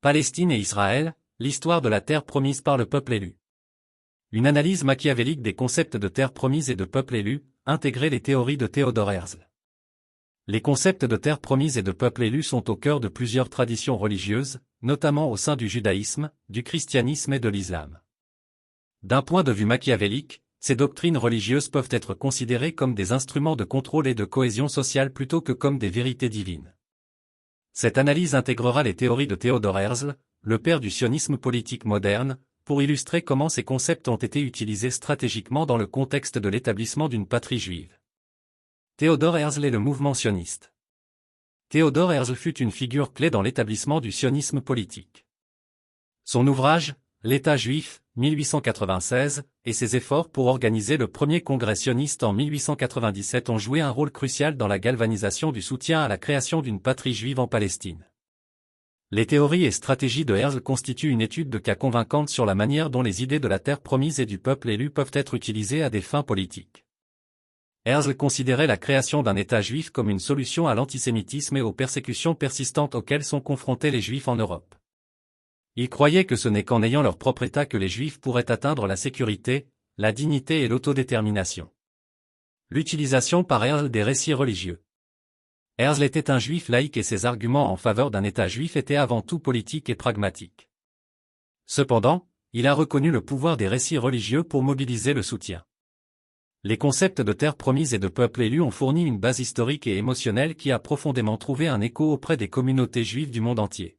Palestine et Israël, l'histoire de la terre promise par le peuple élu. Une analyse machiavélique des concepts de terre promise et de peuple élu, intégrer les théories de Theodor Herzl. Les concepts de terre promise et de peuple élu sont au cœur de plusieurs traditions religieuses, notamment au sein du judaïsme, du christianisme et de l'islam. D'un point de vue machiavélique, ces doctrines religieuses peuvent être considérées comme des instruments de contrôle et de cohésion sociale plutôt que comme des vérités divines. Cette analyse intégrera les théories de Theodor Herzl, le père du sionisme politique moderne, pour illustrer comment ces concepts ont été utilisés stratégiquement dans le contexte de l'établissement d'une patrie juive. Theodor Herzl et le mouvement sioniste. Theodor Herzl fut une figure clé dans l'établissement du sionisme politique. Son ouvrage, L'État juif, 1896, et ses efforts pour organiser le premier congrès sioniste en 1897 ont joué un rôle crucial dans la galvanisation du soutien à la création d'une patrie juive en Palestine. Les théories et stratégies de Herzl constituent une étude de cas convaincante sur la manière dont les idées de la terre promise et du peuple élu peuvent être utilisées à des fins politiques. Herzl considérait la création d'un État juif comme une solution à l'antisémitisme et aux persécutions persistantes auxquelles sont confrontés les Juifs en Europe. Il croyait que ce n'est qu'en ayant leur propre État que les Juifs pourraient atteindre la sécurité, la dignité et l'autodétermination. L'utilisation par Herzl des récits religieux. Herzl était un juif laïque et ses arguments en faveur d'un État juif étaient avant tout politiques et pragmatiques. Cependant, il a reconnu le pouvoir des récits religieux pour mobiliser le soutien. Les concepts de terre promise et de peuple élu ont fourni une base historique et émotionnelle qui a profondément trouvé un écho auprès des communautés juives du monde entier.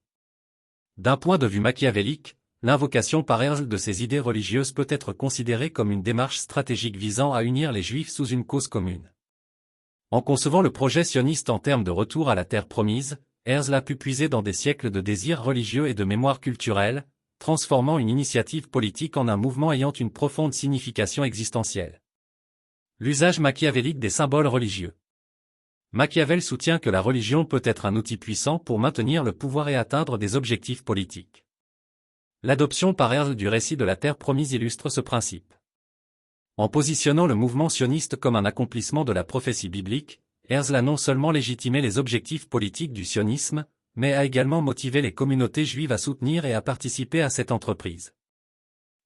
D'un point de vue machiavélique, l'invocation par Herzl de ces idées religieuses peut être considérée comme une démarche stratégique visant à unir les Juifs sous une cause commune. En concevant le projet sioniste en termes de retour à la terre promise, Herzl a pu puiser dans des siècles de désirs religieux et de mémoire culturelle, transformant une initiative politique en un mouvement ayant une profonde signification existentielle. L'usage machiavélique des symboles religieux. Machiavel soutient que la religion peut être un outil puissant pour maintenir le pouvoir et atteindre des objectifs politiques. L'adoption par Herzl du récit de la terre promise illustre ce principe. En positionnant le mouvement sioniste comme un accomplissement de la prophétie biblique, Herzl a non seulement légitimé les objectifs politiques du sionisme, mais a également motivé les communautés juives à soutenir et à participer à cette entreprise.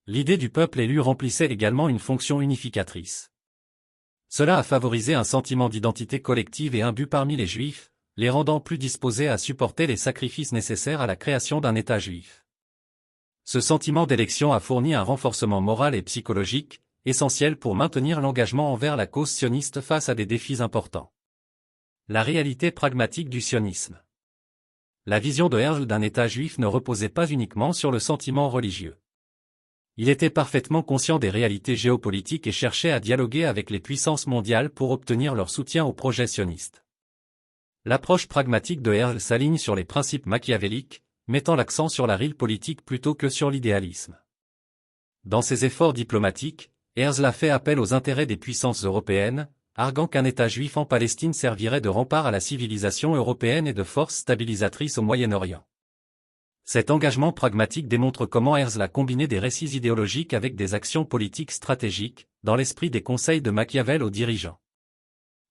L'idée du peuple élu remplissait également une fonction unificatrice. Cela a favorisé un sentiment d'identité collective et un but parmi les Juifs, les rendant plus disposés à supporter les sacrifices nécessaires à la création d'un État juif. Ce sentiment d'élection a fourni un renforcement moral et psychologique, essentiel pour maintenir l'engagement envers la cause sioniste face à des défis importants. La réalité pragmatique du sionisme. La vision de Herzl d'un État juif ne reposait pas uniquement sur le sentiment religieux. Il était parfaitement conscient des réalités géopolitiques et cherchait à dialoguer avec les puissances mondiales pour obtenir leur soutien au projet sioniste. L'approche pragmatique de Herzl s'aligne sur les principes machiavéliques, mettant l'accent sur la realpolitik plutôt que sur l'idéalisme. Dans ses efforts diplomatiques, Herzl a fait appel aux intérêts des puissances européennes, arguant qu'un État juif en Palestine servirait de rempart à la civilisation européenne et de force stabilisatrice au Moyen-Orient. Cet engagement pragmatique démontre comment Herzl a combiné des récits idéologiques avec des actions politiques stratégiques, dans l'esprit des conseils de Machiavel aux dirigeants.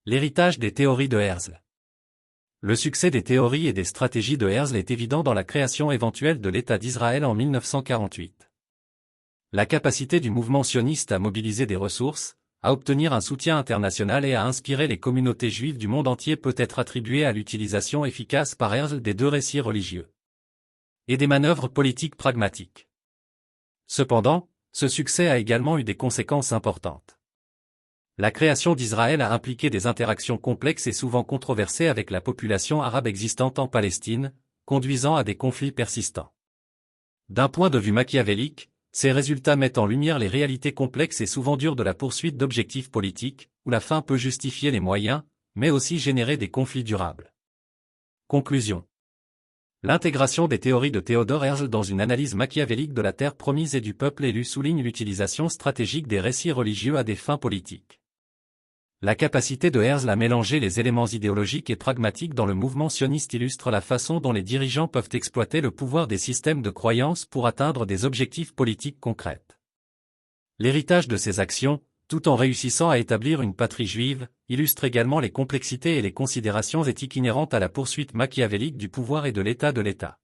L'héritage des théories de Herzl. Le succès des théories et des stratégies de Herzl est évident dans la création éventuelle de l'État d'Israël en 1948. La capacité du mouvement sioniste à mobiliser des ressources, à obtenir un soutien international et à inspirer les communautés juives du monde entier peut être attribuée à l'utilisation efficace par Herzl des deux récits religieux et des manœuvres politiques pragmatiques. Cependant, ce succès a également eu des conséquences importantes. La création d'Israël a impliqué des interactions complexes et souvent controversées avec la population arabe existante en Palestine, conduisant à des conflits persistants. D'un point de vue machiavélique, ces résultats mettent en lumière les réalités complexes et souvent dures de la poursuite d'objectifs politiques, où la fin peut justifier les moyens, mais aussi générer des conflits durables. Conclusion. L'intégration des théories de Theodor Herzl dans une analyse machiavélique de la terre promise et du peuple élu souligne l'utilisation stratégique des récits religieux à des fins politiques. La capacité de Herzl à mélanger les éléments idéologiques et pragmatiques dans le mouvement sioniste illustre la façon dont les dirigeants peuvent exploiter le pouvoir des systèmes de croyance pour atteindre des objectifs politiques concrets. L'héritage de ces actions, tout en réussissant à établir une patrie juive, illustre également les complexités et les considérations éthiques inhérentes à la poursuite machiavélique du pouvoir et de l'État.